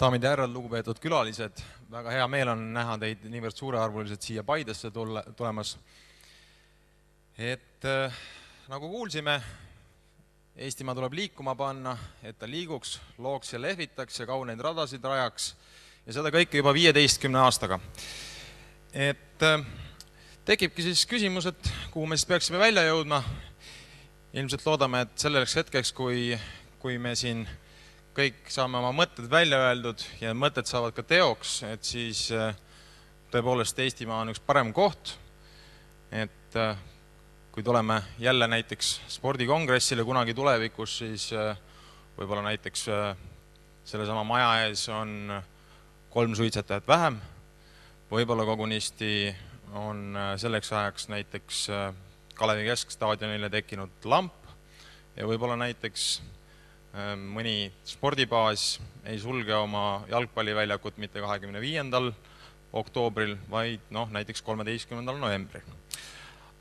Daamid ja härrad, lugupeetud külalised, väga hea meel on näha teid niivõrd suurearvuliselt siia Paidesse tulemas. Nagu kuulsime, Eestimaa tuleb liikuma panna, et ta liiguks, looks ja lehvitaks ja kauneid radasid rajaks ja seda kõike juba 15 aastaga. Tekibki siis küsimus, et kuhu me siis peaksime välja jõudma. Ilmselt loodame, et selleks hetkeks, kui me siin kõik saame oma mõtted välja öeldud ja mõtted saavad ka teoks, et siis tõepoolest Eestimaa on üks parem koht, et kui tuleme jälle näiteks spordikongressile kunagi tulevikus, siis võib-olla näiteks sellesama maja ees on 3 suitsetajat vähem, võib-olla kogunisti on selleks ajaks näiteks Kalevi Keskstaadionile tekkinud lamp ja võib-olla näiteks mõni spordibaas ei sulge oma jalgpalliväljakut mitte 25. oktoobril, vaid näiteks 13. novembril.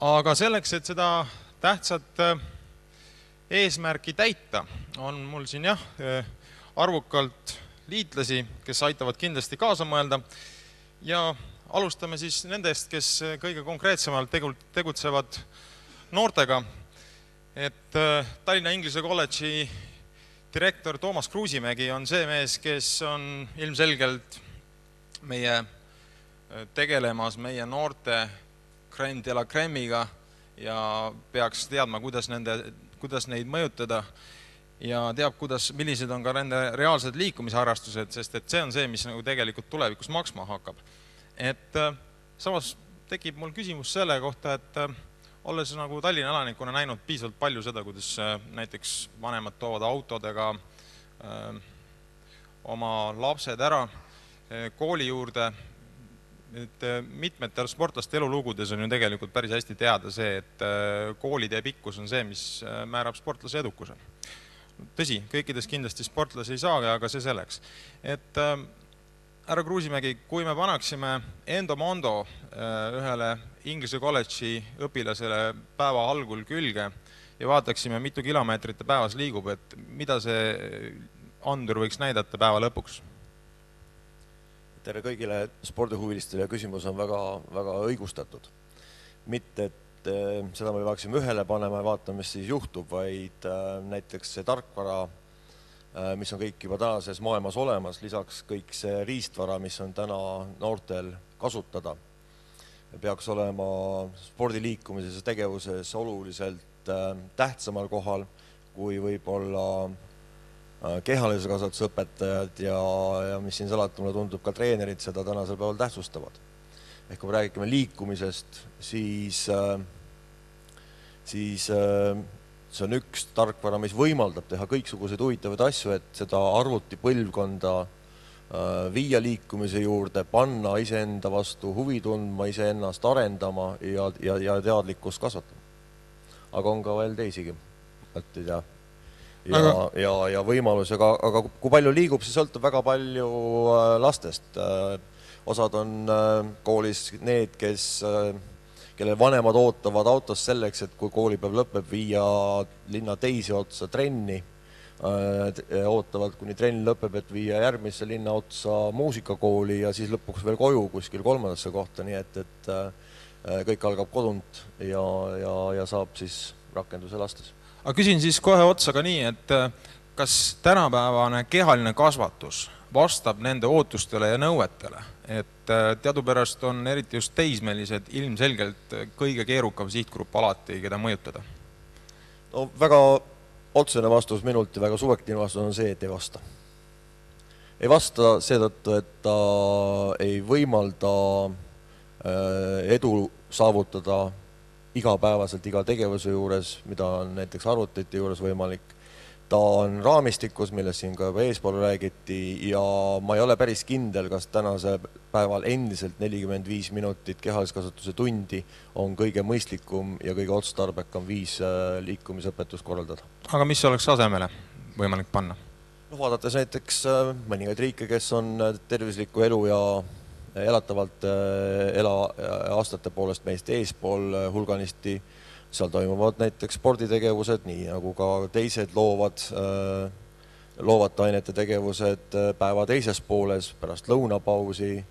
Aga selleks, et seda tähtsat eesmärki täita, on mul siin arvukalt liitlasi, kes aitavad kindlasti kaasa mõelda ja alustame siis nendest, kes kõige konkreetsemalt tegutsevad noortega. Tallinna Inglise kolledži direktor Toomas Kruusimägi on see mees, kes on ilmselgelt meie tegelemas meie noorte crème de la crème'iga ja peaks teadma, kuidas neid mõjutada ja teab, millised on ka nende reaalsed liikumisharrastused, sest et see on see, mis tegelikult tulevikus maksma hakkab. Samas tekib mul küsimus selle kohta, et olles Tallinna elanikuna näinud piisavalt palju seda, kuidas näiteks vanemad toovad autodega oma lapsed ära kooli juurde, et mitmetel sportlaste elulugudes on ju tegelikult päris hästi teada see, et koolitee pikkus on see, mis määrab sportlase edukuse. Tõsi, kõikides kindlasti sportlasi ei saagi, aga see selleks. Härra Kruusimägi, kui me panaksime Endomondo ühele Inglise kolledži õpilasele päeva algul külge ja vaataksime, mitu kilomeetrit ta päevas liigub, et mida see andur võiks näidata päeva lõpuks? Tere kõigile spordihuvilistele, küsimus on väga õigustatud. Mitte, et seda me peaksime ühele panema ja vaatame, mis siis juhtub, vaid näiteks see tarkvara, mis on kõik juba tänases maailmas olemas, lisaks kõik see riistvara, mis on täna noortel kasutada, peaks olema spordiliikumises ja tegevuses oluliselt tähtsamal kohal, kui võib-olla kehalise kasvatusõpetajad ja mis siin salata, mulle tundub, ka treenerid seda tänasel päeval tähtsustavad. Ehk kui me räägime liikumisest, siis see on üks tarkvara, mis võimaldab teha kõiksuguseid huvitavaid asju, et seda arvutipõlvkonda viia liikumise juurde, panna iseenda vastu huvi tundma, iseennast arendama ja teadlikkust kasvatama. Aga on ka veel teisigi mõtteid ja võimalus, aga kui palju liigub, see sõltub väga palju lastest. Osad on koolis need, kelle vanemad ootavad autost selleks, et kui koolipäev lõpeb, viia linna teisi otsa trenni, ootavad, kuni trenn lõpeb, et viia järgmisse linna otsa muusikakooli ja siis lõpuks veel koju kuskil 3. kohta, nii et kõik algab kodunt ja saab siis rakenduse lastes. Aga küsin siis kohe otsa ka nii, et kas tänapäevane kehaline kasvatus vastab nende ootustele ja nõuetele, et teadupärast on eriti just teismelised ilmselgelt kõige keerukam sihtgrupp alati, keda mõjutada? No väga otsene vastus minult ja väga subjektiivne vastus on see, et ei vasta. Ei vasta seetõttu, et ta ei võimalda edu saavutada igapäevaselt iga tegevuse juures, mida on näiteks arvutite juures võimalik. Ta on raamistikus, millest siin ka juba eespool räägiti ja ma ei ole päris kindel, kas tänase päeval endiselt 45 minutit kehaliskasvatuse tundi on kõige mõistlikum ja kõige otstarbekam viis liikumisõpetust korraldada. Aga mis oleks asemele võimalik panna? Vaadates näiteks mõningaid riike, kes on tervisliku elu ja elatavalt aastate poolest meist eespool hulganisti, seal toimuvad näiteks sporditegevused, nii nagu ka teised loovad loovate ainete tegevused päeva teises pooles, pärast lõunapausi,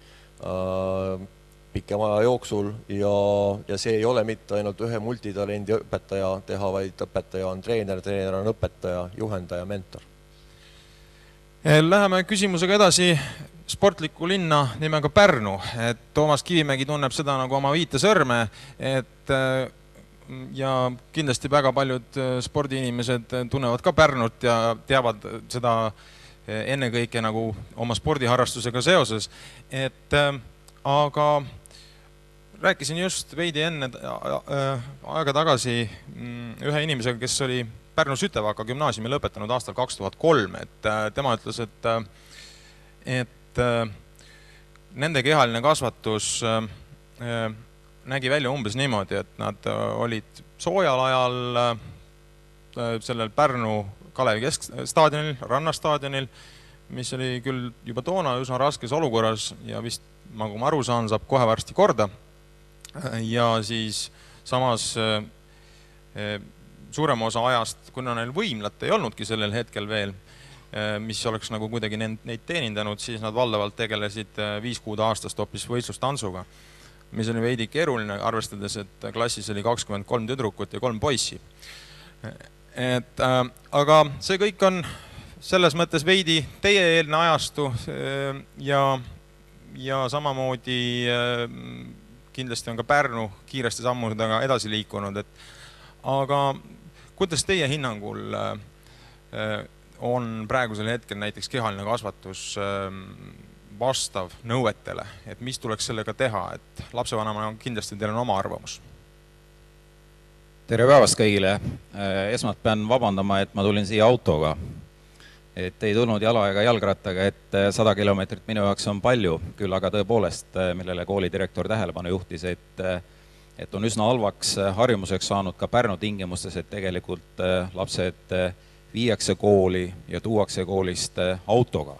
pikema aja jooksul ja see ei ole mitte ainult ühe multitalendi õpetaja teha, vaid õpetaja on treener, treener on õpetaja, juhendaja, mentor. Läheme küsimusega edasi sportlikku linna nimega Pärnu. Et Toomas Kivimägi tunneb seda nagu oma viitesõrme, et ja kindlasti väga paljud spordiinimesed tunnevad ka Pärnut ja teavad seda ennekõike nagu oma spordiharrastusega seoses. Aga rääkisin just veidi enne aega tagasi ühe inimesega, kes oli Pärnu Sütevaka gümnaasiumi lõpetanud aastal 2003. Tema ütles, et nende kehaline kasvatus nägi välja umbes niimoodi, et nad olid soojal ajal sellel Pärnu Kalevi keskstaadionil, rannastaadionil, mis oli küll juba toona üsna raskes olukorras ja vist, nagu ma aru saan, saab kohe varsti korda. Ja siis samas suurema osa ajast, kuna neil võimlat ei olnudki sellel hetkel veel, mis oleks nagu kuidagi neid teenindanud, siis nad valdavalt tegelesid 5 kuud aastast hoopis võistlustantsuga, mis oli veidi keeruline, arvestades, et klassis oli 23 tüdrukut ja 3 poissi. Aga see kõik on selles mõttes veidi teie eelne ajastu ja samamoodi kindlasti on ka Pärnu kiiresti sammudega edasi liikunud. Aga kuidas teie hinnangul on praegusel hetkel näiteks kehaline kasvatus vastav nõuetele, et mis tuleks sellega teha, et lapsevanemana kindlasti teil on oma arvamus? Tere päevast kõigile! Esmalt pean vabandama, et ma tulin siia autoga. Et ei tulnud jala ega jalgrattaga, et 100 kilomeetrit minu jaoks on palju, küll aga tõepoolest, millele koolidirektor tähelepanu juhtis, et on üsna halvaks harjumuseks saanud ka Pärnu tingimustes, et tegelikult lapsed viiakse kooli ja tuuakse koolist autoga.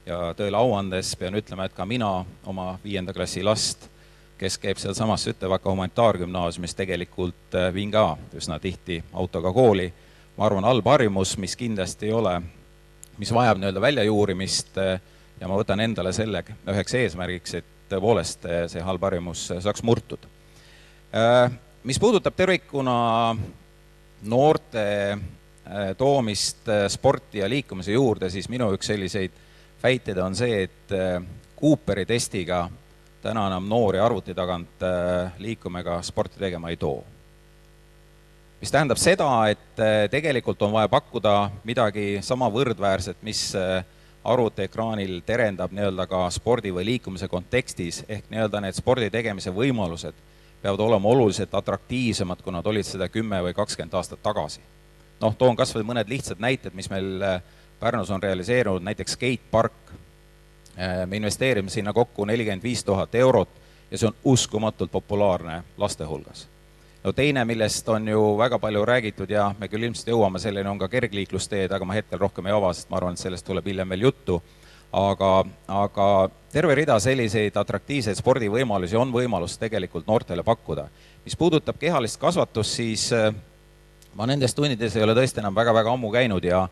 Ja tõele au andes pean ütlema, et ka mina oma 5. klassi last, kes käib seal samas Sütevaka humanitaargümnaasiumis, tegelikult viin ka üsna tihti autoga kooli. Ma arvan, halb harjumus, mis kindlasti ei ole, mis vajab väljajuurimist ja ma võtan endale selle üheks eesmärgiks, et tõepoolest see halb harjumus saaks murtud. Mis puudutab tervikuna noorte toomist sporti ja liikumise juurde, siis minu üks selliseid väiteid on see, et Cooperi testiga täna enam noori arvuti tagant liikumega sporti tegema ei too. Mis tähendab seda, et tegelikult on vaja pakkuda midagi sama võrdväärset, mis arvutiekraanil terendab ka spordi või liikumise kontekstis, ehk need spordi tegemise võimalused peavad olema oluliselt atraktiivsemad, kui nad olid seda 10 või 20 aastat tagasi. Toon kas või mõned lihtsad näited, mis meil Pärnus on realiseerunud, näiteks skatepark. Me investeerime sinna kokku 45 000 eurot ja see on uskumatult populaarne laste hulgas. Teine, millest on ju väga palju räägitud ja me küll ilmselt jõuame selleni, on ka kergliiklusteed, aga ma hetkel rohkem ei ava, sest ma arvan, et sellest tuleb hiljem veel juttu. Aga terve rida selliseid atraktiivseid spordivõimalusi on võimalus tegelikult noortele pakkuda. Mis puudutab kehalist kasvatust, siis ma nendes tundides ei ole tõesti enam väga ammu käinud ja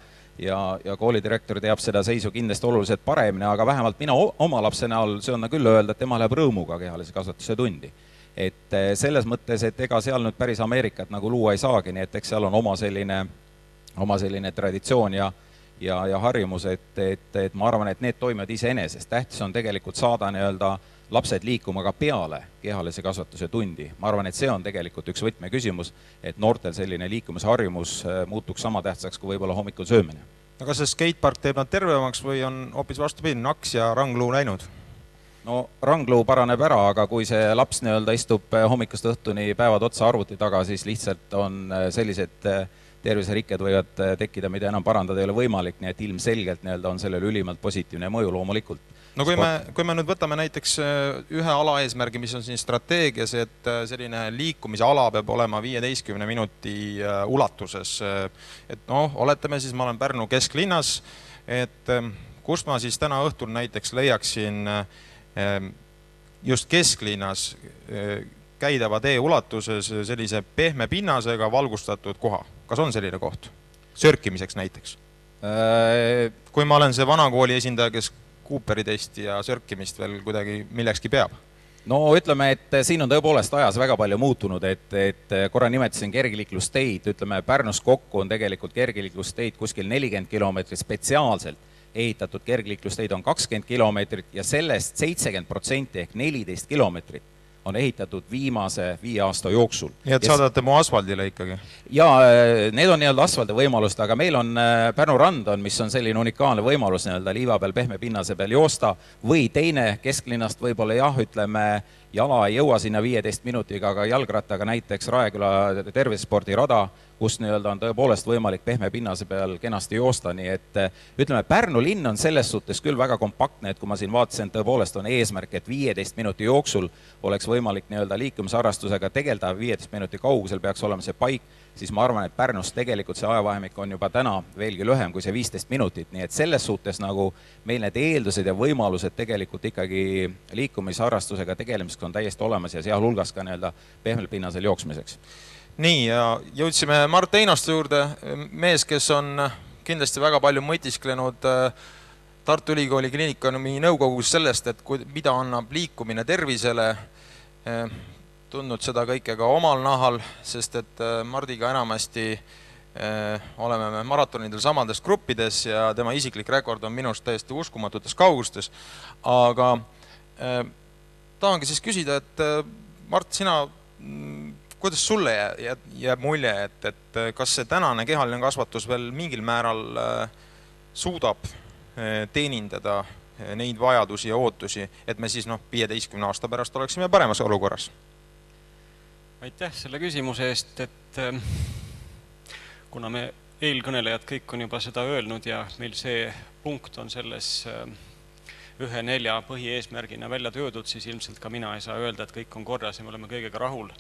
koolidirektor teab seda seisu kindlasti oluliselt paremini, aga vähemalt mina oma lapse näol söönda küll öelda, et tema läheb rõõmuga kehalise kasvatuse tundi. Et selles mõttes, et ega seal nüüd päris Ameerikat nagu luua ei saagi, nii et eks seal on oma selline traditsioon ja harjumus, et ma arvan, et need toimivad iseenesest. Tähtis on tegelikult saada lapsed liikuma ka peale kehalise kasvatuse tundi. Ma arvan, et see on tegelikult üks võtmeküsimus, et noortel selline liikumisharjumus muutuks sama tähtsaks kui võib-olla hommikul söömine. Aga see skatepark teeb nad tervemaks või on hoopis vastupidi, naks ja rangluu läinud? Rangluu paraneb ära, aga kui see laps istub hommikust õhtuni päevad otsa arvuti taga, siis lihtsalt on sellised terviserikked võivad tekkida, mida enam parandada ei ole võimalik, nii et ilmselgelt on sellel ülimalt positiivne mõju loomulikult. Kui me nüüd võtame näiteks ühe ala eesmärgi, mis on siin strateegias, et selline liikumise ala peab olema 15 minuti ulatuses. Et oletame siis, ma olen Pärnu kesklinnas, et kus ma siis täna õhtul näiteks leiaksin just kesklinnas käidava tee ulatuses sellise pehme pinnasega valgustatud koha. Kas on selline koht? Sörkimiseks näiteks? Kui ma olen see vanakooli esindaja, kes Cooperi testi ja sörkimist veel kuidagi millekski peab? No ütleme, et siin on tõepoolest ajas väga palju muutunud, et korra nimetasin kergliiklusteid, ütleme Pärnus kokku on tegelikult kergliiklusteid kuskil 40 kilomeetrit spetsiaalselt ehitatud kergliiklusteid on 20 kilomeetrit ja sellest 70% ehk 14 kilomeetrit on ehitatud viimase 5 aasta jooksul. Nii et saadate mu asfaldile ikkagi? Ja need on nii-öelda asfaldi võimalust, aga meil on Pärnu rand on, mis on selline unikaalne võimalus nii-öelda liiva peal, pehme pinnase peal joosta või teine kesklinnast võib-olla jah, ütleme jala ei jõua sinna 15 minutiga, aga jalgrattaga näiteks Raeküla tervisespordirada, kus nii-öelda on tõepoolest võimalik pehme pinnase peal kenasti joosta, nii et ütleme, Pärnu linn on selles suhtes küll väga kompaktne, et kui ma siin vaatasin, tõepoolest on eesmärk, et 15 minuti jooksul oleks võimalik nii-öelda liikumisharrastusega tegeleda, 15 minuti kaugusel peaks olema see paik, siis ma arvan, et Pärnus tegelikult see ajavahemik on juba täna veelgi lühem kui see 15 minutit, nii et selles suhtes nagu meil need eeldused ja võimalused tegelikult ikkagi liikumisharrastusega tegelemiseks on täiesti olemas ja sealhulgas ka nii-öelda pehmel pinnasel jooksmiseks. Nii, ja jõudsime Mart Einaste juurde, mees, kes on kindlasti väga palju mõtisklenud Tartu Ülikooli Kliinikumi nõukogus sellest, et mida annab liikumine tervisele, tundnud seda kõike ka omal nahal, sest et Mardiga enamasti oleme me maratonidel samades gruppides ja tema isiklik rekord on minust täiesti uskumatutes kaugustes. Aga tahangi siis küsida, et Mart, sina kuidas sulle jääb mulje, et kas see tänane kehaline kasvatus veel mingil määral suudab teenindada neid vajadusi ja ootusi, et me siis 15 aasta pärast oleksime paremas olukorras? Aitäh selle küsimuse eest, et kuna me eelkõnelejad kõik on juba seda öelnud ja meil see punkt on selles 1-4 põhieesmärgina välja töödud, siis ilmselt ka mina ei saa öelda, et kõik on korras ja me oleme kõigega rahul.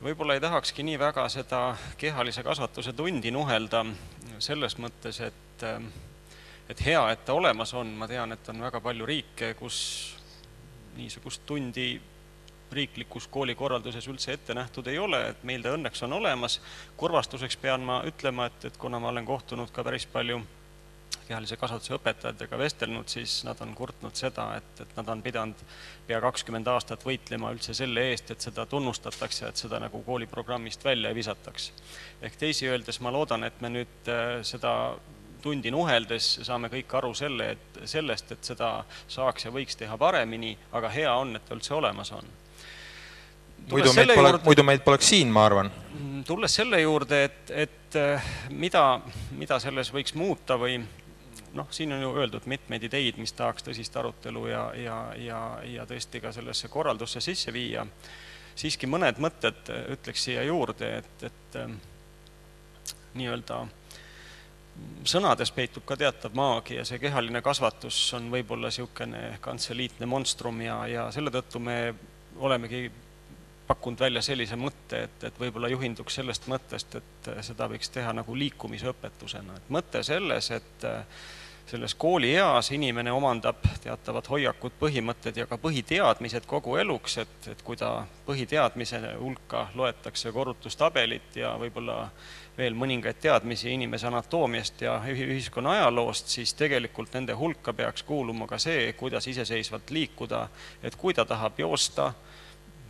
Võib-olla ei tahakski nii väga seda kehalise kasvatuse tundi nuhelda selles mõttes, et hea, et ta olemas on. Ma tean, et on väga palju riike, kus niisugust tundi riiklikus koolikorralduses üldse ette nähtud ei ole, et meil ta õnneks on olemas. Kurvastuseks pean ma ütlema, et kuna ma olen kohtunud ka päris palju kehalise kasvatuse õpetajatega vestelnud, siis nad on kurtnud seda, et nad on pidanud pea 20 aastat võitlema üldse selle eest, et seda tunnustatakse, et seda nagu kooliprogrammist välja ei visataks. Ehk teisi öeldes ma loodan, et me nüüd seda tundi nuheldes saame kõik aru sellest, et seda saaks ja võiks teha paremini, aga hea on, et üldse olemas on. Muidu meid poleks siin, ma arvan. Tulles selle juurde, et mida selles võiks muuta või siin on ju öeldud mitmeid ideid, mis tahaks tõsist arutelu ja tõesti ka sellesse korraldusse sisse viia. Siiski mõned mõtted ütleks siia juurde, et nii-öelda sõnades peitub ka teatav maagia ja see kehaline kasvatus on võib-olla niisugune kantseliitne monstrum ja selle tõttu me olemegi pakkunud välja sellise mõtte, et võib-olla juhinduks sellest mõttest, et seda võiks teha nagu liikumise õpetusena. Mõte selles, et selles kooli eas inimene omandab teatavad hoiakud, põhimõtted ja ka põhiteadmised kogu eluks, et kui ta põhiteadmise hulka loetakse korrutustabelit ja võib-olla veel mõningaid teadmisi inimese anatoomiast ja ühiskonna ajaloost, siis tegelikult nende hulka peaks kuuluma ka see, kuidas iseseisvalt liikuda, et kui ta tahab joosta,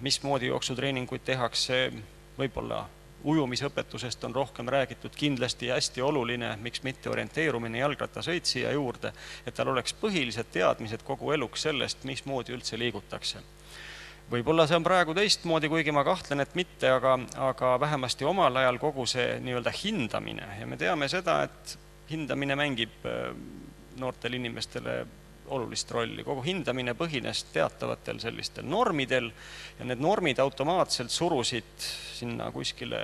mismoodi jooksutreeninguid tehakse, võib-olla ujumisõpetusest on rohkem räägitud, kindlasti hästi oluline, miks mitte orienteerumine jalgrattasõit siia juurde, et tal oleks põhilised teadmised kogu eluks sellest, mismoodi üldse liigutakse. Võib-olla see on praegu teistmoodi, kuigi ma kahtlen, et mitte, aga vähemasti omal ajal kogu see nii-öelda hindamine ja me teame seda, et hindamine mängib noortel inimestele olulist rolli. Kogu hindamine põhines teatavatel sellistel normidel ja need normid automaatselt surusid sinna kuskile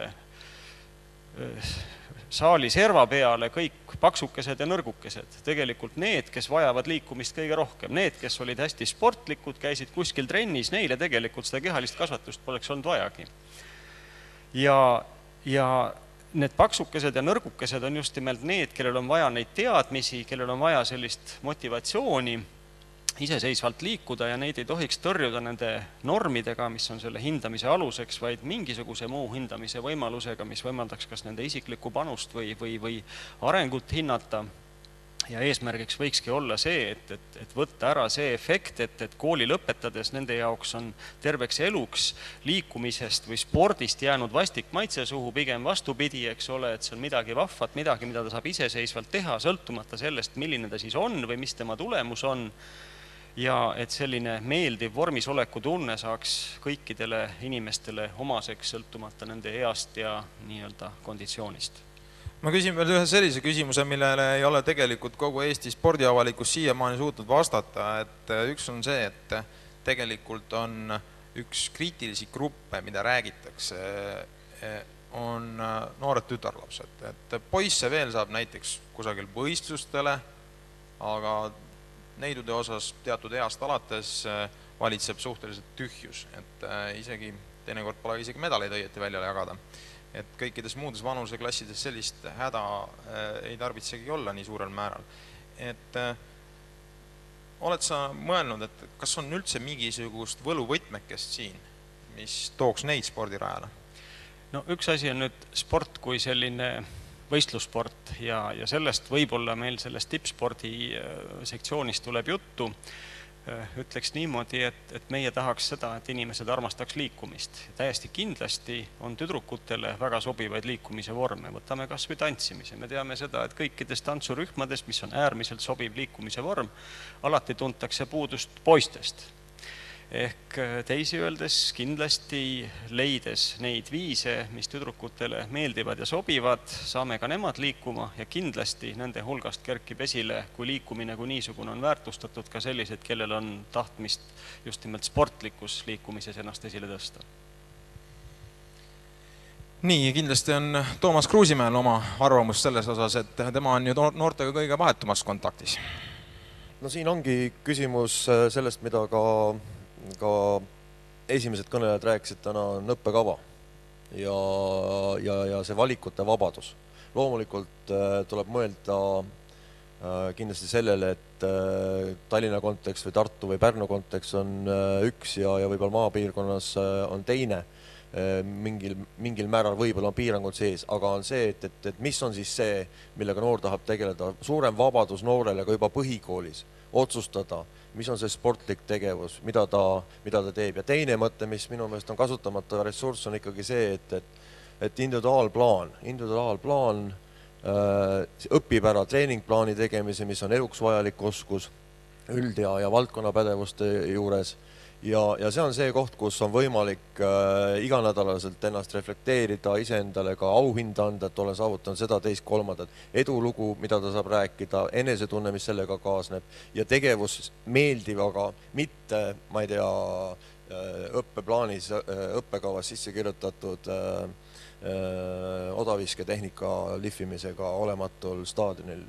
saali serva peale kõik paksukesed ja nõrgukesed. Tegelikult need, kes vajavad liikumist kõige rohkem, need, kes olid hästi sportlikud, käisid kuskil trennis, neile tegelikult seda kehalist kasvatust poleks olnud vajagi. Ja need paksukesed ja nõrgukesed on just nimelt need, kellel on vaja neid teadmisi, kellel on vaja sellist motivatsiooni iseseisvalt liikuda ja neid ei tohiks tõrjuda nende normidega, mis on selle hindamise aluseks, vaid mingisuguse muu hindamise võimalusega, mis võimaldaks kas nende isiklikku panust või arengut hinnata. Ja eesmärgiks võikski olla see, et võtta ära see efekt, et kooli lõpetades nende jaoks on terveks eluks liikumisest või spordist jäänud vastik maitse suhu, pigem vastupidi, eks ole, et see on midagi vahvat, midagi, mida ta saab iseseisvalt teha, sõltumata sellest, milline ta siis on või mis tema tulemus on. Ja et selline meeldiv vormisoleku tunne saaks kõikidele inimestele omaseks, sõltumata nende east ja nii-öelda konditsioonist. Ma küsin veel ühe sellise küsimuse, millele ei ole tegelikult kogu Eesti spordiavalikus siiamaani suutnud vastata, et üks on see, et tegelikult on üks kriitilisi gruppe, mida räägitakse, on noored tütarlapsed. Et poisse veel saab näiteks kusagil võistlustele, aga neidude osas teatud east alates valitseb suhteliselt tühjus, et isegi teinekord pole isegi medaleid õieti välja jagada. Et kõikides muudes vanuseklassides sellist häda ei tarvitsegi olla nii suurel määral. Et oled sa mõelnud, et kas on üldse mingisugust võluvõtmekest siin, mis tooks neid spordirajale? No üks asi on nüüd sport kui selline võistlussport ja sellest võib-olla meil sellest tippspordi sektsioonis tuleb juttu. Ütleks niimoodi, et meie tahaks seda, et inimesed armastaks liikumist. Täiesti kindlasti on tüdrukutele väga sobivaid liikumise vorme. Võtame kas või tantsimise. Me teame seda, et kõikidest tantsurühmadest, mis on äärmiselt sobiv liikumise vorm, alati tuntakse puudust poistest. Ehk teisi öeldes kindlasti leides neid viise, mis tüdrukutele meeldivad ja sobivad, saame ka nemad liikuma ja kindlasti nende hulgast kerkib esile, kui liikumine kui niisugune on väärtustatud ka sellised, kellel on tahtmist just nimelt sportlikus liikumises ennast esile tõsta. Nii, kindlasti on Toomas Kruusimäel oma arvamus selles osas, et tema on ju noortega kõige vahetumas kontaktis. No siin ongi küsimus sellest, mida ka esimesed kõnelejad rääkisid täna, on õppekava ja see valikute vabadus. Loomulikult tuleb mõelda kindlasti sellele, et Tallinna kontekst või Tartu või Pärnu kontekst on üks ja võib-olla maapiirkonnas on teine. Mingil määral võib-olla on piirangud sees, aga on see, et mis on siis see, millega noor tahab tegeleda. Suurem vabadus noorele ka juba põhikoolis otsustada, mis on see sportlik tegevus, mida ta teeb. Ja teine mõte, mis minu meelest on kasutamata ressurss, on ikkagi see, et individuaalplaan õpib ära treeningplaani tegemise, mis on eluks vajalik oskus üld- ja valdkonnapädevuste juures. Ja see on see koht, kus on võimalik iganädalaselt ennast reflekteerida, iseendale ka auhinda anda, et olen saavutanud seda, teist, kolmandat, edulugu, mida ta saab rääkida, enesetunne, mis sellega kaasneb ja tegevus meeldiv, aga mitte, ma ei tea, õppeplaanis, õppekavas sisse kirjutatud odavisketehnika lihvimisega olematul staadionil.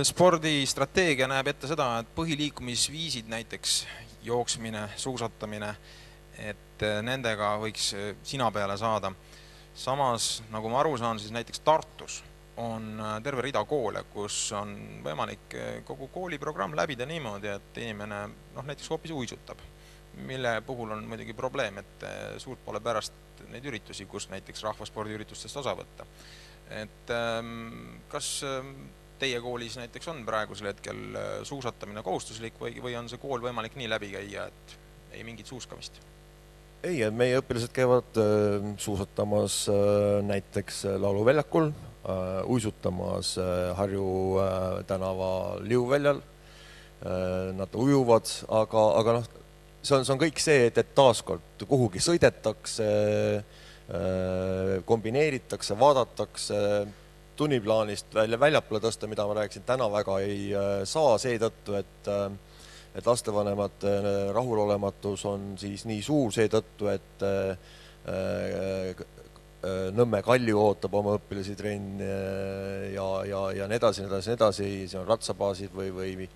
Spordistrateegia näeb ette seda, et põhiliikumisviisid näiteks jooksmine, suusatamine, et nendega võiks sina peale saada. Samas, nagu ma aru saan, siis näiteks Tartus on terve rida koole, kus on võimalik kogu kooliprogramm läbida niimoodi, et inimene näiteks hoopis uisutab, mille puhul on muidugi probleem, et suurt pole pärast neid üritusi, kus näiteks rahvaspordiüritustest osa võtta. Et kas teie koolis näiteks on praegusel hetkel suusatamine kohustuslik või on see kool võimalik nii läbi käia, et ei mingit suuskamist? Ei, meie õpilased käivad suusatamas näiteks lauluväljakul, uisutamas Harju tänava liuväljal, nad ujuvad, aga see on kõik see, et taaskord kuhugi sõidetakse, kombineeritakse, vaadatakse, tunniplaanist väljapoole tõsta, mida ma rääkisin, täna väga ei saa seetõttu, et lastevanemate rahulolematus on siis nii suur seetõttu, et Nõmme Kalju ootab oma õpilasi trenn ja nii edasi, see on ratsabaasid või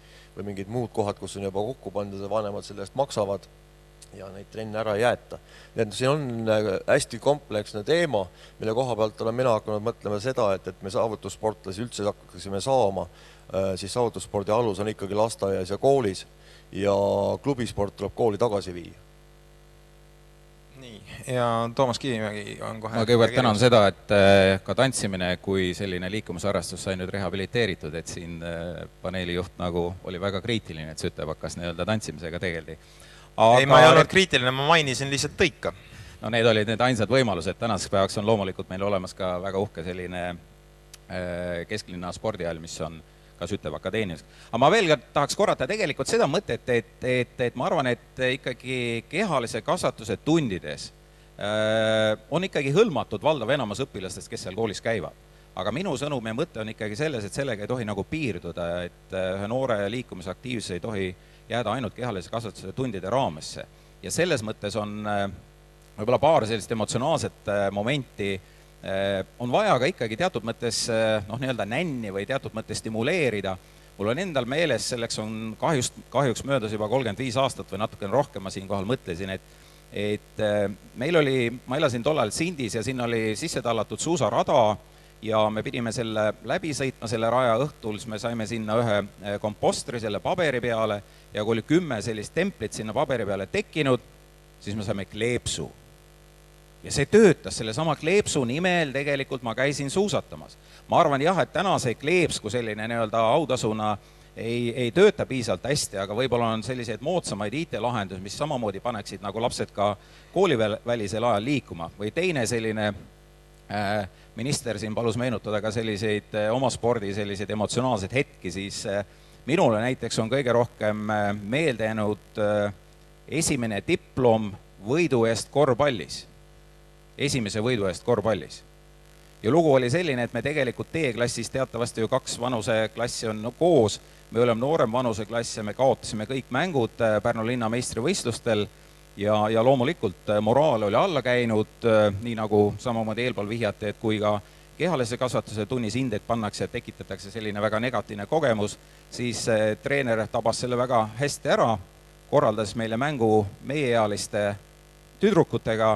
mingid muud kohad, kus on juba kokku pandud ja vanemad selle eest maksavad ja neid trenne ära ei jäeta. See on hästi kompleksne teema, mille koha pealt olen mina hakanud mõtlema seda, et me saavutussportlasi üldse hakkaksime saama, siis saavutusspordi alus on ikkagi lasteaias ja koolis ja klubisport tuleb kooli tagasi viia. Nii, ja Toomas Kivimägi on kohe... Ma kõigepealt tänan seda, et ka tantsimine kui selline liikumisarvestus sai nüüd rehabiliteeritud, et siin paneeli juht nagu oli väga kriitiline, et Sütev hakkas nii-öelda tantsimisega tegeldi. Ei, ma ei olnud kriitiline, ma mainisin lihtsalt tõika. No need olid need ainsad võimalused, tänaseks päevaks on loomulikult meil olemas ka väga uhke selline kesklinna spordihall, mis on ka Sütev Akadeemias. Aga ma veel tahaks korrata tegelikult seda mõtet, et ma arvan, et ikkagi kehalise kasvatuse tundides on ikkagi hõlmatud valdav enamus õpilastest, kes seal koolis käivad. Aga minu sõnum ja mõte on ikkagi selles, et sellega ei tohi nagu piirduda, et ühe noore liikumisaktiivsus ei tohi jääda ainult kehalise kasvatuse tundide raamesse. Ja selles mõttes on võib-olla paar sellist emotsionaalset momenti on vaja ka ikkagi teatud mõttes nii-öelda nänni või teatud mõttes stimuleerida. Mul on endal meeles, selleks on kahjuks möödas juba 35 aastat või natuke rohkem, ma siinkohal mõtlesin, et meil oli, ma elasin tollal Sindis ja sinna oli sisse tallatud suusarada ja me pidime selle läbi sõitma selle raja õhtul, siis me saime sinna ühe kompostri selle paberi peale ja kui oli 10 sellist templit sinna paberi peale tekkinud, siis me saime kleepsu. Ja see töötas, selle sama kleepsu nimel tegelikult ma käisin suusatamas. Ma arvan jah, et täna see kleeps kui selline nii-öelda autasuna ei tööta piisavalt hästi, aga võib-olla on selliseid moodsamaid IT-lahendusi, mis samamoodi paneksid nagu lapsed ka koolivälisel ajal liikuma. Või teine selline, minister siin palus meenutada ka selliseid oma spordi selliseid emotsionaalseid hetki, siis minule näiteks on kõige rohkem meelde jäänud esimene diplom võidu eest korvpallis. Esimese võidu eest korvpallis. Ja lugu oli selline, et me tegelikult D-klassis teatavasti ju 2 vanuseklassi on koos, me oleme noorem vanuseklass ja me kaotasime kõik mängud Pärnu linna meistrivõistlustel ja loomulikult moraal oli alla käinud, nii nagu samamoodi eelpool vihjati, et kui ka kehalise kasvatuse tunnis hindeid pannakse ja tekitatakse selline väga negatiivne kogemus, siis treener tabas selle väga hästi ära, korraldas meile mängu meieealiste tüdrukutega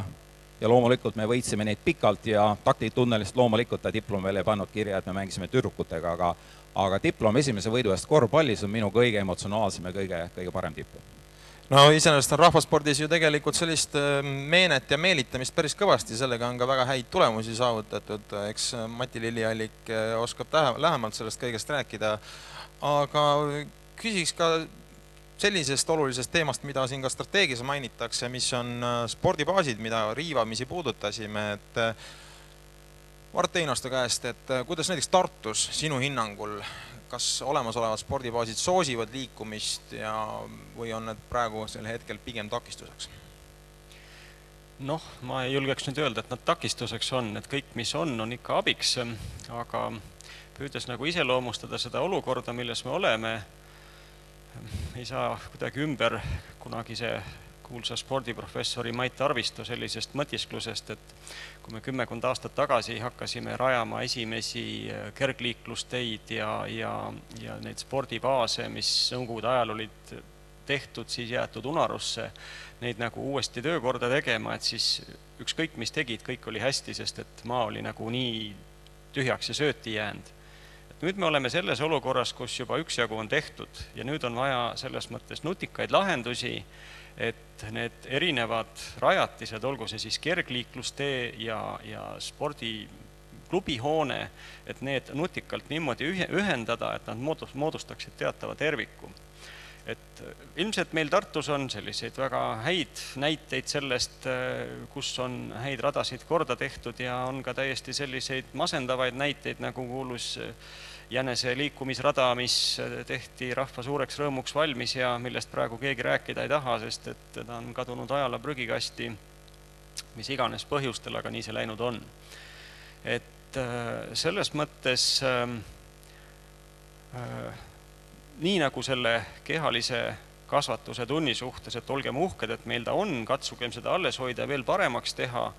ja loomulikult me võitsime neid pikalt ja taktitunnelist loomulikult ta diplom veel ei pannud kirja, et me mängisime tüdrukutega, aga diplom esimese võidu eest korvpallis on minu kõige emotsionaalsem ja kõige parem diplom. No iseenesest on rahvaspordis ju tegelikult sellist meenet ja meelitamist päris kõvasti, sellega on ka väga häid tulemusi saavutatud, eks Mati Lilliallik oskab lähemalt sellest kõigest rääkida, aga küsiks ka sellisest olulisest teemast, mida siin ka strateegias mainitakse, mis on spordibaasid, mida riivamisi puudutasime, et Mart Einoste käest, et kuidas näiteks Tartus sinu hinnangul, kas olemasolevad spordibaasid soosivad liikumist või on need praegu sel hetkel pigem takistuseks? Noh, ma ei julgeks nüüd öelda, et nad takistuseks on, et kõik, mis on ikka abiks, aga püüdes nagu iseloomustada seda olukorda, milles me oleme, ei saa kuidagi ümber kunagi see kuulsa spordiprofessori Mait Arvisto sellisest mõtisklusest, et kui me 10 aastat tagasi hakkasime rajama esimesi kergliiklusteid ja neid spordibaase, mis nõukogude ajal olid tehtud, siis jäetud unarusse, neid nagu uuesti töökorda tegema, et siis ükskõik mis tegid, kõik oli hästi, sest et maa oli nagu nii tühjaks ja sööti jäänud. Nüüd me oleme selles olukorras, kus juba üksjagu on tehtud ja nüüd on vaja selles mõttes nutikaid lahendusi, et need erinevad rajatised, olgu see siis kergliiklustee ja spordiklubihoone, et need nutikalt niimoodi ühendada, et nad moodustaksid teatava terviku. Et ilmselt meil Tartus on selliseid väga häid näiteid sellest, kus on häid radasid korda tehtud ja on ka täiesti selliseid masendavaid näiteid, nagu kuulus Jänese liikumisrada, mis tehti rahva suureks rõõmuks valmis ja millest praegu keegi rääkida ei taha, sest et ta on kadunud ajala prügikasti, mis iganes põhjustel, aga nii see läinud on. Et selles mõttes nii nagu selle kehalise kasvatuse tunni suhtes, et olgem uhked, et meil ta on, katsugem seda alles hoida ja veel paremaks teha,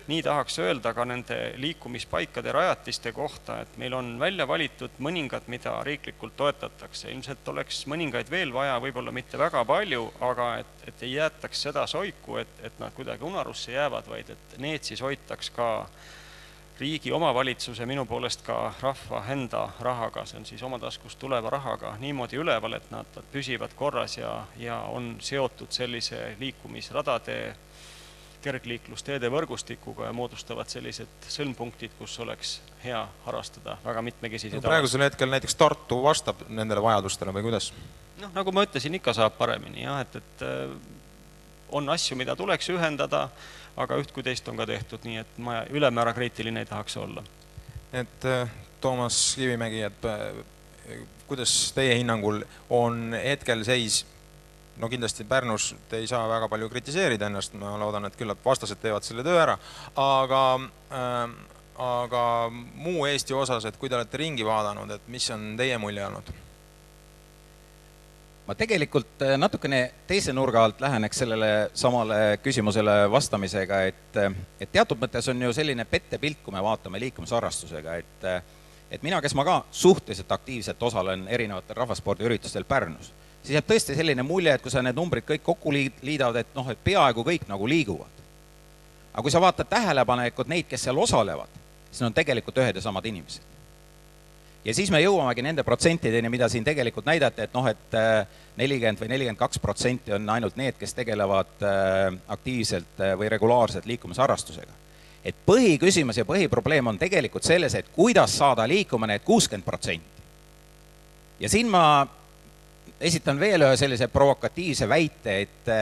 nii tahaks öelda ka nende liikumispaikade rajatiste kohta, et meil on välja valitud mõningad, mida riiklikult toetatakse. Ilmselt oleks mõningaid veel vaja, võib-olla mitte väga palju, aga et ei jäetaks seda soiku, et nad kuidagi unarusse jäävad, vaid et need siis hoitaks ka riigi omavalitsuse, minu poolest ka rahva enda rahaga, see on siis oma taskust tuleva rahaga niimoodi üleval, et nad püsivad korras ja on seotud sellise liikumisradade, kergliiklusteede võrgustikuga ja moodustavad sellised sõlmpunktid, kus oleks hea harrastada väga mitmekesiseid praegusel hetkel näiteks Tartu vastab nendele vajadustele või kuidas? Nagu ma ütlesin, ikka saab paremini, jah, et on asju, mida tuleks ühendada, aga üht kui teist on ka tehtud, nii et ma ülemäära kriitiline ei tahaks olla. Et Toomas Kivimägi, et kuidas teie hinnangul on hetkel seis, no kindlasti Pärnus te ei saa väga palju kritiseerida ennast, ma loodan, et küllap vastased teevad selle töö ära, aga muu Eesti osas, et kui te olete ringi vaadanud, et mis on teie mulje olnud? Ma tegelikult natukene teise nurga alt läheneks sellele samale küsimusele vastamisega, et teatud mõttes on ju selline pettepilt, kui me vaatame liikumisharrastusega, et mina, kes ma ka suhteliselt aktiivselt osalen erinevatel rahvaspordiüritustel Pärnus, siis jääb tõesti selline mulje, et kui sa need numbrid kõik kokku liidavad, et et peaaegu kõik nagu liiguvad. Aga kui sa vaatad tähelepanelikult neid, kes seal osalevad, siis on tegelikult ühed ja samad inimesed. Ja siis me jõuamegi nende protsentideni, mida siin tegelikult näidati, et 40 või 42% on ainult need, kes tegelevad aktiivselt või regulaarselt liikumisharrastusega. Et põhiküsimus ja põhiprobleem on tegelikult selles, et kuidas saada liikuma need 60%. Ja siin ma esitan veel ühe sellise provokatiivse väite, et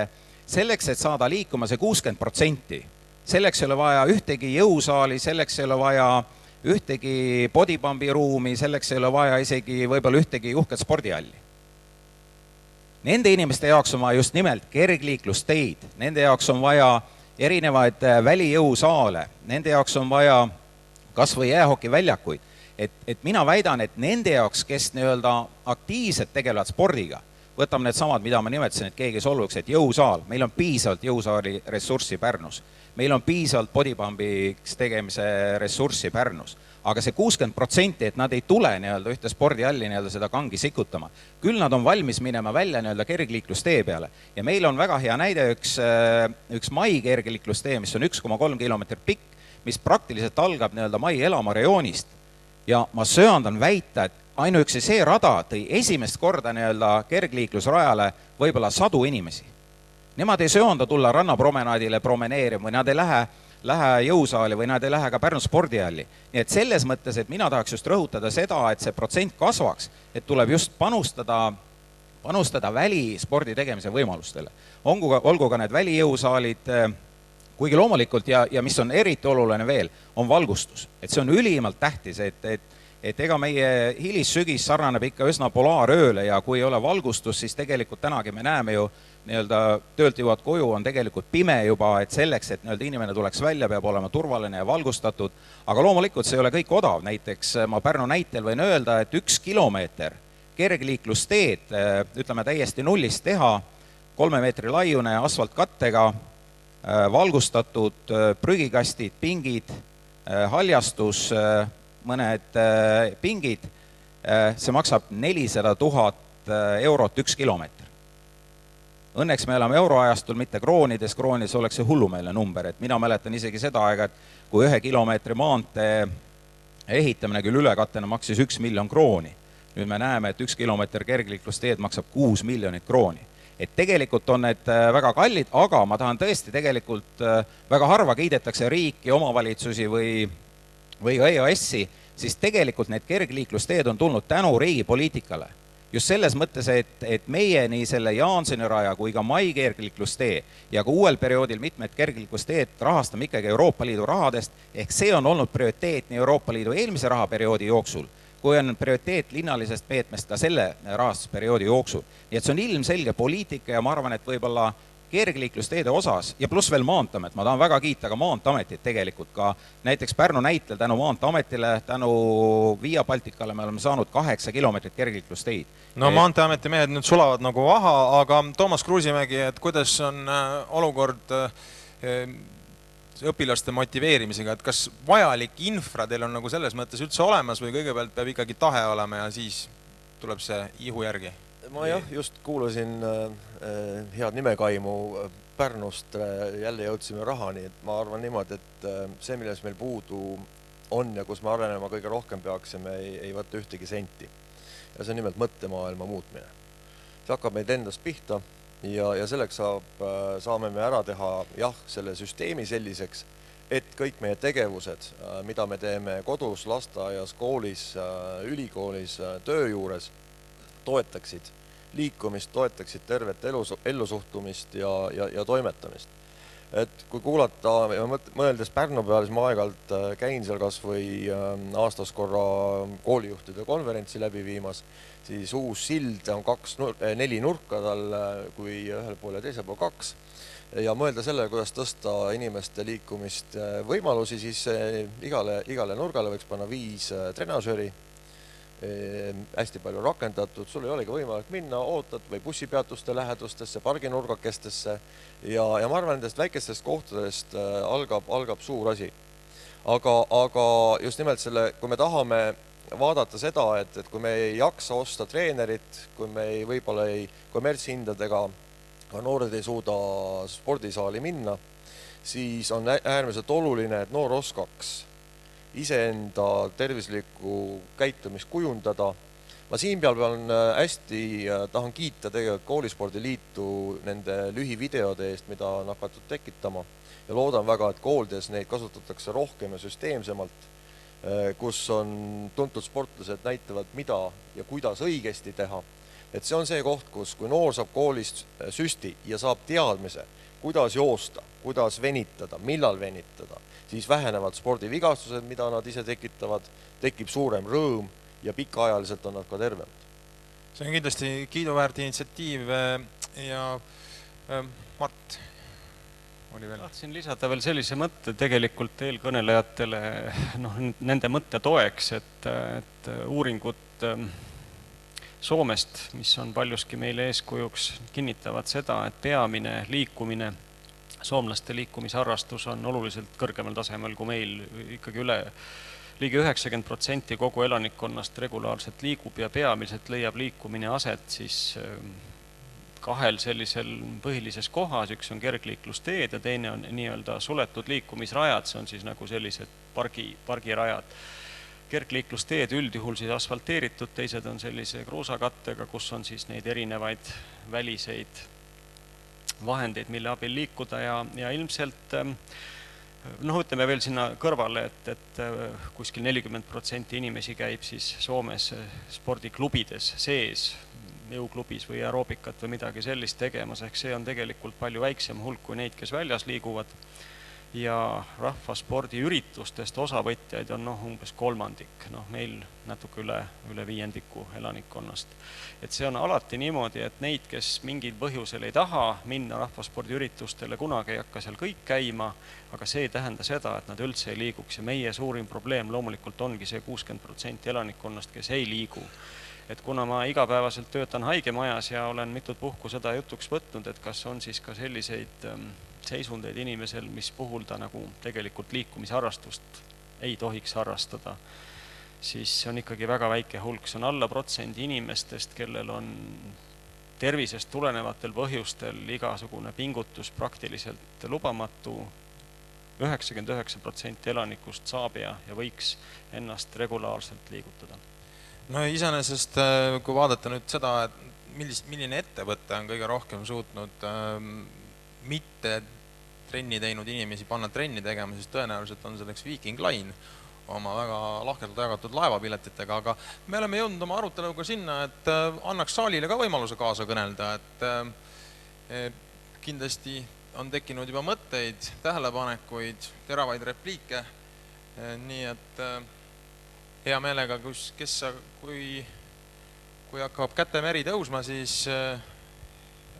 selleks, et saada liikuma see 60%, selleks ei ole vaja ühtegi jõusaali, selleks ei ole vaja ühtegi bodypumpi ruumi, selleks ei ole vaja isegi võib-olla ühtegi uhket spordihalli. Nende inimeste jaoks on vaja just nimelt kergliiklusteid, nende jaoks on vaja erinevaid välijõusaale, nende jaoks on vaja kas või jäähokiväljakuid. Et mina väidan, et nende jaoks, kes nii-öelda aktiivselt tegelevad spordiga, võtame need samad, mida ma nimetasin, et keegi solvuks, et jõusaal, meil on piisavalt jõusaali ressurssi Pärnus. Meil on piisavalt bodypumpiks tegemise ressurssi Pärnus, aga see 60%, et nad ei tule nii-öelda ühte spordihalli nii-öelda seda kangi sikutama. Küll nad on valmis minema välja nii-öelda kergliiklustee peale ja meil on väga hea näide üks Mai kergliiklustee, mis on 1,3 kilomeetrit pikk, mis praktiliselt algab nii-öelda Mai Elama rajoonist ja ma söandan väita, et ainuüksi see rada tõi esimest korda nii-öelda kergliiklusrajale võib-olla 100 inimesi. Nemad ei söanda tulla rannapromenaadile promeneerima või nad ei lähe jõusaali või nad ei lähe ka Pärnu spordihalli. Nii et selles mõttes, et mina tahaks just rõhutada seda, et see protsent kasvaks, et tuleb just panustada välispordi tegemise võimalustele. Olgu ka need välijõusaalid, kuigi loomulikult ja mis on eriti oluline veel, on valgustus. Et see on ülimalt tähtis, et ega meie hilissügis sarnaneb ikka üsna polaarööle ja kui ei ole valgustus, siis tegelikult tänagi me näeme ju nii-öelda töölt jõuad koju, on tegelikult pime juba, et selleks, et nii-öelda inimene tuleks välja, peab olema turvaline ja valgustatud, aga loomulikult see ei ole kõik odav, näiteks ma Pärnu näitel võin öelda, et 1 kilomeeter kergliiklusteed, ütleme täiesti nullist teha, 3 meetri laiune asfaltkattega, valgustatud prügikastid, pingid, haljastus, mõned pingid, see maksab 400 000 eurot 1 kilomeeter. Õnneks me elame euroajastul, mitte kroonides oleks see hullumeelne number, et mina mäletan isegi seda aega, et kui 1 kilomeetri maantee ehitamine küll ülekatena maksis 1 miljon krooni, nüüd me näeme, et 1 kilomeeter kergliiklusteed maksab 6 miljonit krooni. Et tegelikult on need väga kallid, aga ma tahan tõesti tegelikult väga harva kiidetakse riiki, omavalitsusi või EAS-i, siis tegelikult need kergliiklusteed on tulnud tänu riigi poliitikale. Just selles mõttes, et meie nii selle Jaansoni raja kui ka Mai kergliiklustee ja ka uuel perioodil mitmed kergliiklusteed rahastame ikkagi Euroopa Liidu rahadest, ehk see on olnud prioriteet nii Euroopa Liidu eelmise rahaperioodi jooksul, kui on prioriteet linnalisest meetmest ka selle rahastusperioodi jooksul. Nii et see on ilmselge poliitika ja ma arvan, et võib-olla kergliiklusteede osas ja pluss veel Maanteamet, ma tahan väga kiita ka Maanteametit tegelikult ka näiteks Pärnu näitel tänu Maanteametile, tänu Via Balticale me oleme saanud 8 kilomeetrit kergliiklusteid. No Maanteameti mehed nüüd sulavad nagu vaha, aga Toomas Kruusimägi, et kuidas on olukord õpilaste motiveerimisega, et kas vajalik infra teil on nagu selles mõttes üldse olemas või kõigepealt peab ikkagi tahe olema ja siis tuleb see ihu järgi? Ma just kuulasin head nimekaimu Pärnust, jälle jõudsime rahani, et ma arvan niimoodi, et see, milles meil puudu on ja kus me arenema kõige rohkem peaksime, ei võtta ühtegi senti. Ja see on nimelt mõttemaailma muutmine. See hakkab meid endast pihta ja selleks saame me ära teha selle süsteemi selliseks, et kõik meie tegevused, mida me teeme kodus, lasteaias, koolis, ülikoolis, töö juures, toetaksid liikumist, toetaksid tervet ellusuhtumist ja toimetamist. Et kui kuulata, mõeldes Pärnu peale, siis ma aeg-ajalt käin seal kas või aastas korra koolijuhtide konverentsi läbi viimas, siis uus sild on 4 nurka tal, kui ühel pool ja teisel pool 2. Ja mõelda sellele, kuidas tõsta inimeste liikumist võimalusi, siis igale nurgale võiks panna 5 trenažööri, hästi palju rakendatud, sul ei olegi võimalik minna, ootad või bussipeatuste lähedustesse, parginurgakestesse ja ma arvan, nendest väikestest kohtadest algab suur asi. Aga just nimelt kui me tahame vaadata seda, et kui me ei jaksa osta treenerit, kui me võib-olla kommertshindadega ka noored ei suuda spordisaali minna, siis on äärmiselt oluline, et noor oskaks iseenda tervislikku käitumist kujundada. Ma siin peal tahan kiita tegelikult Koolispordiliitu nende lühivideode eest, mida on hakatud tekitama ja loodan väga, et koolides neid kasutatakse rohkem ja süsteemsemalt, kus on tuntud sportlased näitavad, mida ja kuidas õigesti teha. Et see on see koht, kui noor saab koolist süsti ja saab teadmise, kuidas joosta, kuidas venitada, millal venitada, siis vähenevad spordivigastused, mida nad ise tekitavad, tekib suurem rõõm ja pikaajaliselt on nad ka tervemad. See on kindlasti kiiduväärt initsiatiiv ja Mart oli veel. Tahtsin lisada veel sellise mõtte tegelikult eelkõnelejatele, nende mõtte toeks, et uuringud Soomest, mis on paljuski meile eeskujuks, kinnitavad seda, et peamine liikumine, soomlaste liikumisharrastus on oluliselt kõrgemal tasemel kui meil, ikkagi ligi 90% kogu elanikkonnast regulaarselt liigub ja peamiselt leiab liikumine aset siis 2 sellisel põhilises kohas, üks on kergliiklusteed ja teine on nii-öelda suletud liikumisrajad, see on siis nagu sellised pargirajad. Kergliiklusteed üldjuhul siis asfalteeritud, teised on sellise kruusakattega, kus on siis neid erinevaid väliseid vahendeid, mille abil liikuda ja ilmselt, ütleme veel sinna kõrvale, et kuskil 40% inimesi käib siis Soomes spordiklubides sees, jõuklubis või aeroobikat või midagi sellist tegemas, ehk see on tegelikult palju väiksem hulk kui neid, kes väljas liiguvad ja rahvaspordiüritustest osavõtjaid on umbes 1/3, meil natuke üle 5% elanikkonnast. Et see on alati niimoodi, et neid, kes mingil põhjusel ei taha minna rahvaspordiüritustele, kunagi ei hakka seal kõik käima, aga see ei tähenda seda, et nad üldse ei liiguks ja meie suurim probleem loomulikult ongi see 60% elanikkonnast, kes ei liigu. Et kuna ma igapäevaselt töötan haigemajas ja olen mitut puhku seda jutuks võtnud, et kas on siis ka selliseid seisundeid inimesel, mis puhul ta nagu tegelikult liikumisharrastust ei tohiks harrastada, siis see on ikkagi väga väike hulk, see on alla protsendi inimestest, kellel on tervisest tulenevatel põhjustel igasugune pingutus praktiliselt lubamatu, 99% elanikust saab ja võiks ennast regulaarselt liigutada. No iseenesest, kui vaadata nüüd seda, et milline ettevõte on kõige rohkem suutnud mitte trenni teinud inimesi panna trenni tegema, siis tõenäoliselt on selleks Viking Line oma väga lahkelt jagatud laevapiletitega, aga me oleme jõudnud oma aruteluga sinna, et annaks saalile ka võimaluse kaasa kõnelda, et kindlasti on tekkinud juba mõtteid, tähelepanekuid, teravaid repliike, nii et hea meelega, kui hakkab kätemeri tõusma, siis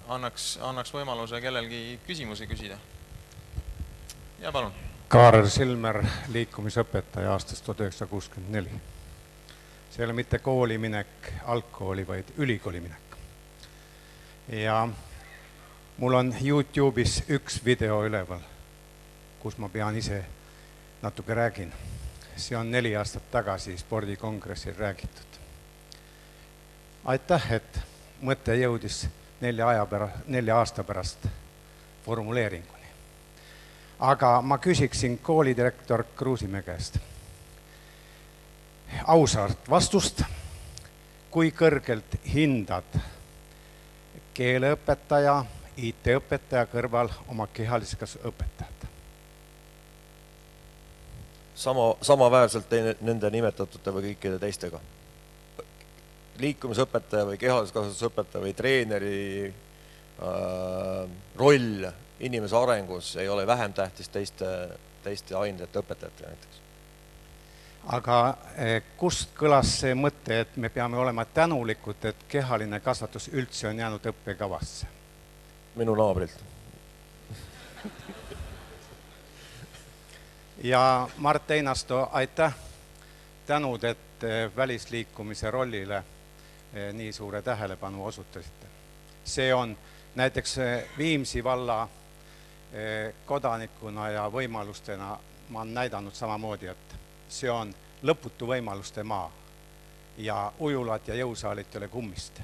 annaks võimaluse kellelgi küsimusi küsida. Ja palun. Kaarel Silmer, liikumisõpetaja aastast 1964. See ei ole mitte kooliminek, algkooli, vaid ülikooliminek. Ja mul on YouTube'is üks video üleval, kus ma pean ise natuke räägin. See on 4 aastat tagasi spordikongressil räägitud. Aitäh, et mõte jõudis 4 aasta pärast formuleeringuni. Aga ma küsiksin koolidirektor Kruusimäe käest. Ausaart vastust, kui kõrgelt hindad keeleõpetaja, IT-õpetaja kõrval oma kehaliseks õpetajat? Samaväärselt nende nimetatute või kõikide teistega. Liikumisõpetaja või kehaliskasvatusõpetaja või treeneri roll inimese arengus ei ole vähem tähtis teiste ainete õpetajate näiteks. Aga kust kõlas see mõte, et me peame olema tänulikud, et kehaline kasvatus üldse on jäänud õppekavasse? Minu naabrilt. Ja Mart Einasto, aitäh! Tänud, et välisliikumise rollile nii suure tähelepanu osutasite. See on näiteks Viimsi valla kodanikuna ja võimalustena ma olen näidanud samamoodi, et see on lõputu võimaluste maa ja ujulad ja jõusaalid ei ole kummist.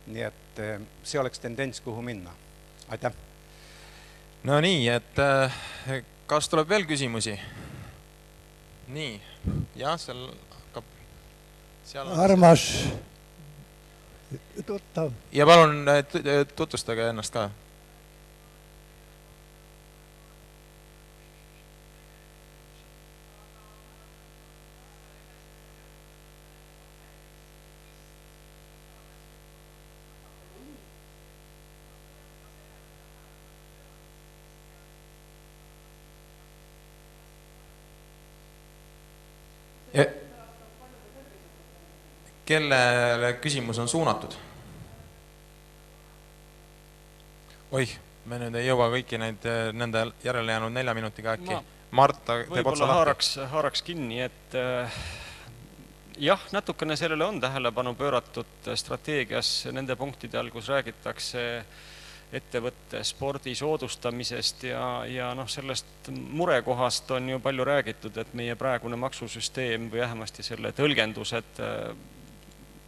Nii et see oleks tendents, kuhu minna. Aitäh! No nii, et kas tuleb veel küsimusi? Nii, jah, seal hakkab... Armas tuttav. Ja palun tutvustage ennast ka. Kellele küsimus on suunatud? Oih, me nüüd ei jõua kõiki nende järele jäänud 4 minutiga äkki. Marta teeb otsa lahti. Haaraks kinni, et jah, natukene sellele on tähelepanu pööratud strateegias nende punktide all, kus räägitakse ettevõtte spordi soodustamisest ja sellest murekohast on ju palju räägitud, et meie praegune maksusüsteem või vähemasti selle tõlgendused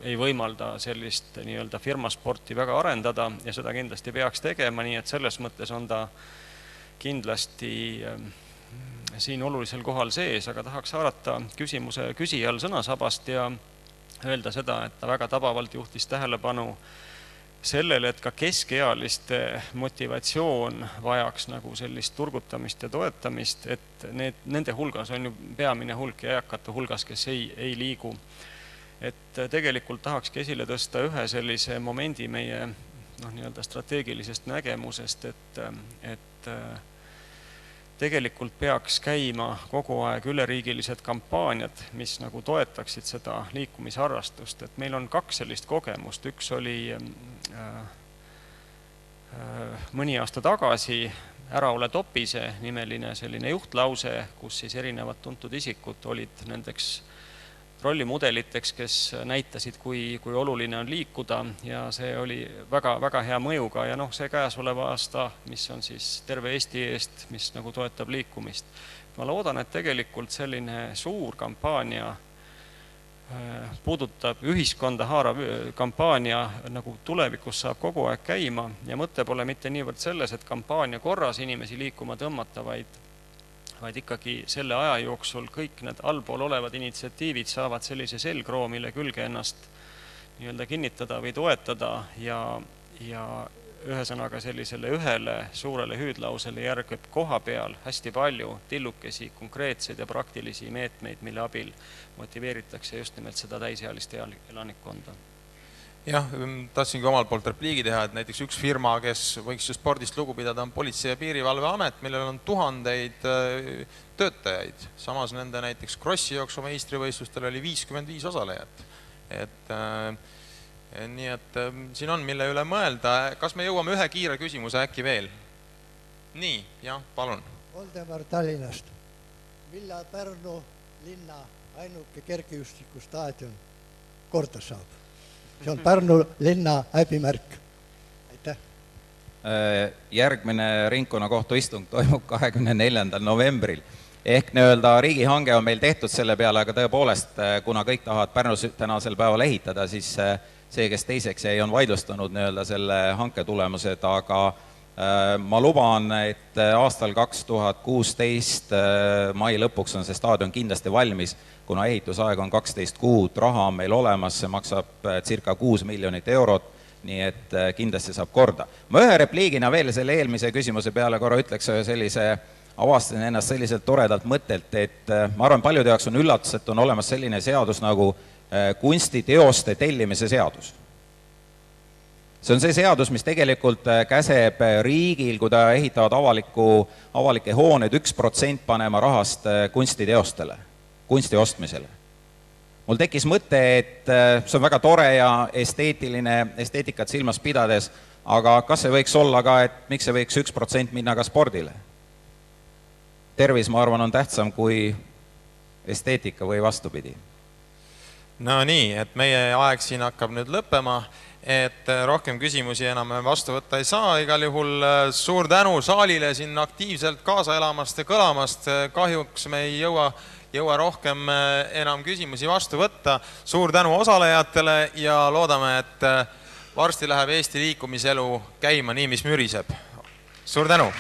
ei võimalda sellist nii-öelda firmasporti väga arendada ja seda kindlasti peaks tegema, nii et selles mõttes on ta kindlasti siin olulisel kohal sees, aga tahaks haarata küsimuse küsijal sõnasabast ja öelda seda, et ta väga tabavalt juhtis tähelepanu sellele, et ka keskealiste motivatsioon vajaks nagu sellist turgutamist ja toetamist, et nende hulgas on ju peamine hulk ja eakate hulgas, kes ei liigu. Et tegelikult tahakski esile tõsta ühe sellise momendi meie nii-öelda strateegilisest nägemusest, et tegelikult peaks käima kogu aeg üleriigilised kampaaniad, mis nagu toetaksid seda liikumisharrastust. Et meil on 2 sellist kogemust. Üks oli mõni aasta tagasi Ära ole topise nimeline selline juhtlause, kus siis erinevad tuntud isikud olid nendeks rollimudeliteks, kes näitasid, kui oluline on liikuda ja see oli väga hea mõjuga ja see käesoleva aasta, mis on siis terve Eesti eest, mis nagu toetab liikumist. Ma loodan, et tegelikult selline suur kampaania puudutab ühiskonda haarav kampaania nagu tulevikus saab kogu aeg käima ja mõte pole mitte niivõrd selles, et kampaania korras inimesi liikuma tõmmata, vaid ikkagi selle aja jooksul kõik need allpool olevad initsiatiivid saavad sellise selgroo, mille külge ennast nii-öelda kinnitada või toetada ja ühesõnaga sellisele ühele suurele hüüdlausele järgib koha peal hästi palju tillukesi, konkreetseid ja praktilisi meetmeid, mille abil motiveeritakse just nimelt seda täisealist elanikkonda. Jah, tahtsingi omalt poolt repliigi teha, et näiteks üks firma, kes võiks ju spordist lugu pidada, on Politsei- ja Piirivalveamet, millel on tuhandeid töötajaid. Samas nende näiteks krossijooksu meistrivõistlustel oli 55 osalejat. Nii et siin on mille üle mõelda. Kas me jõuame ühe kiire küsimuse äkki veel? Nii, jah, palun. Voldemar Tallinnast. Millal Pärnu linna ainuke kergejõustiku staadion korda saab? See on Pärnu linna häbimärk. Aitäh. Järgmine ringkonnakohtu istung toimub 24. novembril. Ehk nii-öelda riigihange on meil tehtud selle peale, aga tõepoolest, kuna kõik tahavad Pärnus tänasel päeval ehitada, siis see, kes teiseks jäi, on vaidlustanud nii-öelda selle hanke tulemused, aga Ma luban, et aastal 2016 mai lõpuks on see staadion kindlasti valmis, kuna ehitusaeg on 12 kuud, raha on meil olemas, see maksab circa 6 miljonit eurot, nii et kindlasti saab korda. Ma ühe repliigina veel selle eelmise küsimuse peale korra ütleks sellise, avastasin ennast selliselt toredalt mõttelt, et ma arvan, paljude jaoks on üllatus, et on olemas selline seadus nagu kunstiteoste tellimise seadus. See on see seadus, mis tegelikult käseb riigil, kui ta ehitavad avalike hooned 1% panema rahast kunstiteostele, kunsti ostmisele. Mul tekkis mõte, et see on väga tore ja esteetikat silmas pidades, aga kas see võiks olla ka, et miks see võiks 1% minna ka spordile? Tervis, ma arvan, on tähtsam kui esteetika või vastupidi. No nii, et meie aeg siin hakkab nüüd lõppema, et rohkem küsimusi enam vastu võtta ei saa. Igal juhul suur tänu saalile siin aktiivselt kaasa elamast ja kõlamast. Kahjuks me ei jõua rohkem enam küsimusi vastu võtta. Suur tänu osalejatele ja loodame, et varsti läheb Eesti liikumiselu käima nii, mis müriseb. Suur tänu!